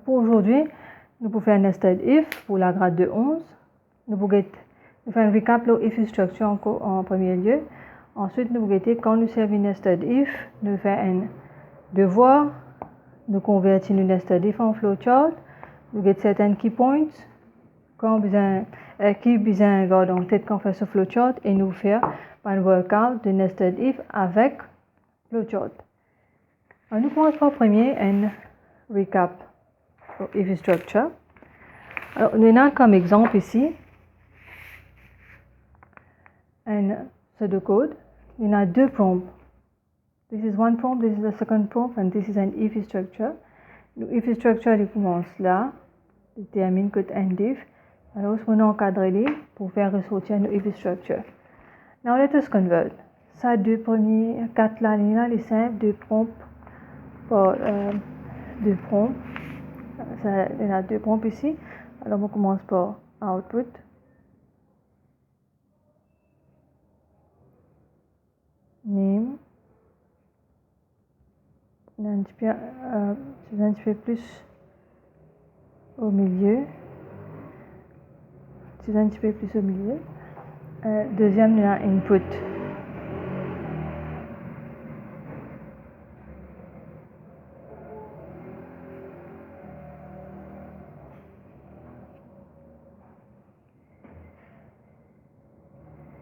Pour aujourd'hui, nous pouvons faire un nested if pour la grade de 11. Nous pouvons faire un recap de if structure en premier lieu. Ensuite, nous pouvons quand nous servons nested if, nous faisons un devoir, nous convertissons le nested if en flowchart, nous avons certains key points, qui besoin garder en tête qu'on fait ce flowchart et nous faire un workout de nested if avec flowchart. Alors, nous commençons par premier un recap of if structure. Alors, nous avons comme exemple ici un set de code. Il y a deux prompts. This is one prompt, this is the second prompt, and this is an if structure. If structure, il commence là, il termine que end if. Alors, on encadre pour faire ressortir une if structure. Now, let us convert. Ça, deux premiers, quatre lignes là, les simples, deux prompts. Deux prompts. Ça, il y a deux prompts ici. Alors, on commence par output. Name. J'identifier plus au milieu. J'identifier plus au milieu. Deuxième, il y a input.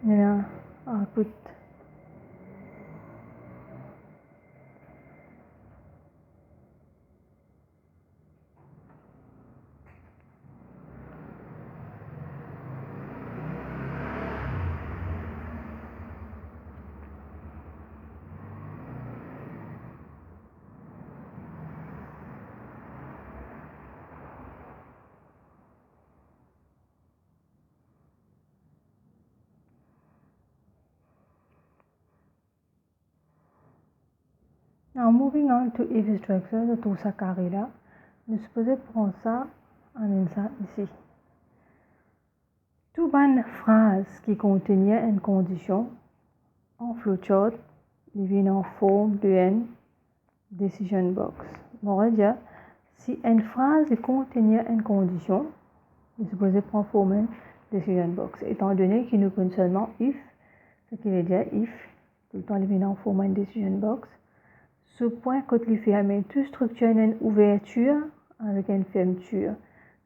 Il y a output. Now moving on to if structure de tout ça carré là, nous supposons prendre ça, amener ça ici. Toute bonne phrase qui contenait une condition en flowchart, il vient en forme de decision box. On va dire, si une phrase contenait une condition, nous supposons prendre forme decision box. Étant donné qu'il nous connaît seulement if, ce qui veut dire if, tout le temps il vient en forme decision box. Ce point, quand il ferme, tout structure une ouverture avec une fermeture.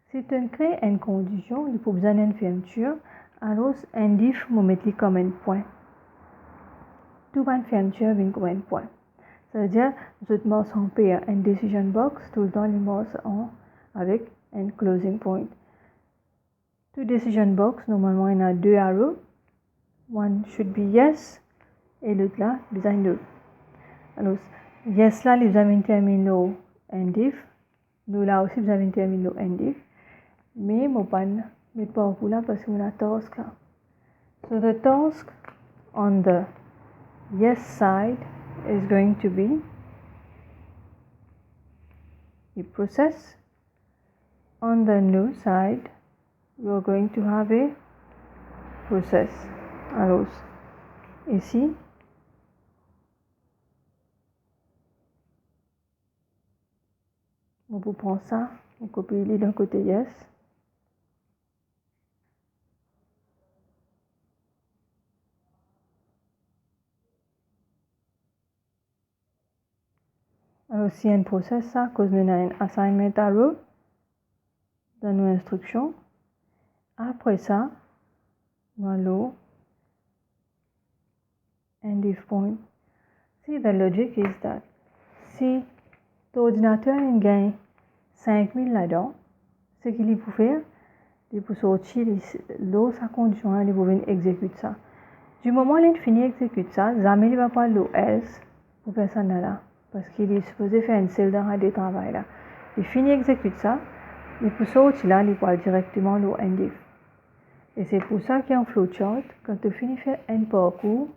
Si tu crées une condition, il faut besoin d'une fermeture, alors un if, on met comme un point. Tout une fermeture vient comme un point. Ça veut dire, nous avons une decision box, tout le temps, il avec un closing point. Tout decision box, normalement, il y a deux arrows. One should be yes, et l'autre là, besoin l'autre. Alors, yes là, nous avons terminé le end if. Nous là aussi, nous avons terminé le end if. Mais je ne vais pas vous là parce qu'on a task là. So the task on the yes side is going to be the process. On the no side, we are going to have a process. Alors, ici, on peut prendre ça, on copie d'un côté yes. Alors, si un process ça, cause nous avons un assignment arrow dans nos instructions. Après ça, nous allons end if point. See, the logic is that si ton ordinateur gagne 5000 là-dedans, ce qu'il faut faire, il faut sortir sa condition, il faut venir exécuter ça. Du moment où il finit d'exécuter ça, jamais il ne va pas le else pour faire ça là. Parce qu'il est supposé faire une celle dans le travail là. Il finit d'exécuter ça, il faut sortir là, il va directement le end if. Et c'est pour ça qu'il y a un flowchart. Quand tu finis de faire un parcours,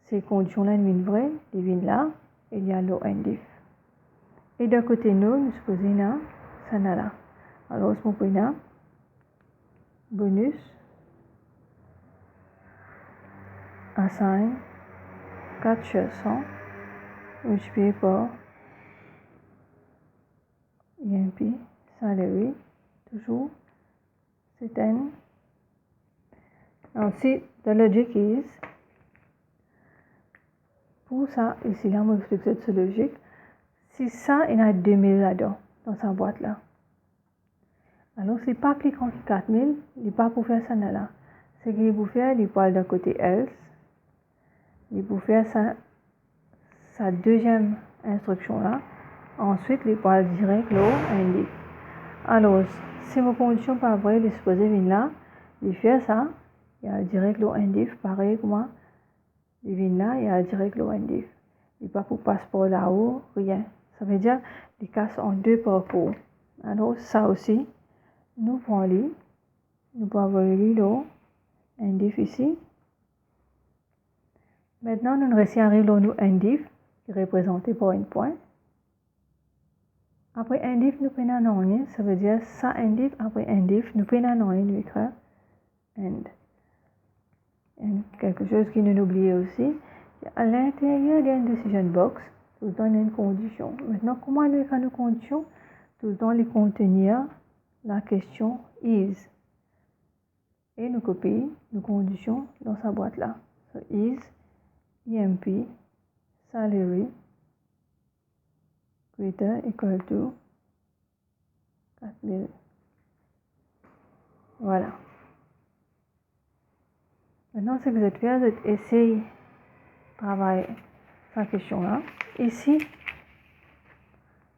ces conditions-là viennent vraies, ils viennent là, et il y a le end if. Et d'un côté, nous supposons là, ça là. Alors, on peut là, bonus, assign, 4 sur 100, multiplié par EMP, salary, toujours, c'est N. Now see, the logic is, pour ça, ici, là, on explique cette logique. Si ça, il y a 2000 là-dedans, dans sa boîte là. Alors, si pas cliquant sur 4000, il n'est pas pour faire ça là. Ce qu'il faut faire, il parle d'un côté else. Il faut faire sa deuxième instruction là. Ensuite, il parle direct là, indique. Alors, si vos conditions pas vraies, il est supposé venir là. Il fait ça. Il y a direct là, indique. Pareil comme moi. Il vient là, il y a direct là, indique. Il n'est pas pour passeport là-haut, rien. Ça veut dire les casse en deux parcours. Alors, ça aussi, nous prenons nous pouvons avoir là, indique ici. Maintenant, nous arrivons à nous indique, qui est représenté par une pointe. Après indique, nous prenons un nom, ça veut dire ça indique, après indique, nous prenons un nom, nous écrivons end. Et quelque chose qui nous oublie aussi, à l'intérieur d'une decision box, tout le temps il y a une condition. Maintenant, comment nous écrivons une condition? Tout le temps, il contenir la question is. Et nous copions nos conditions dans sa boîte là. So, is, EMP, salary, greater equal to 4000. Voilà. Maintenant, ce que vous êtes faire, vous essayez de travailler cette question-là. Ici,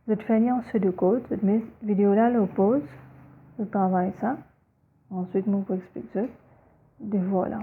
vous êtes faire en pseudocode, vous mettez la vidéo là, le pause, vous travaillez ça. Ensuite, vous pouvez expliquer ça. Et voilà.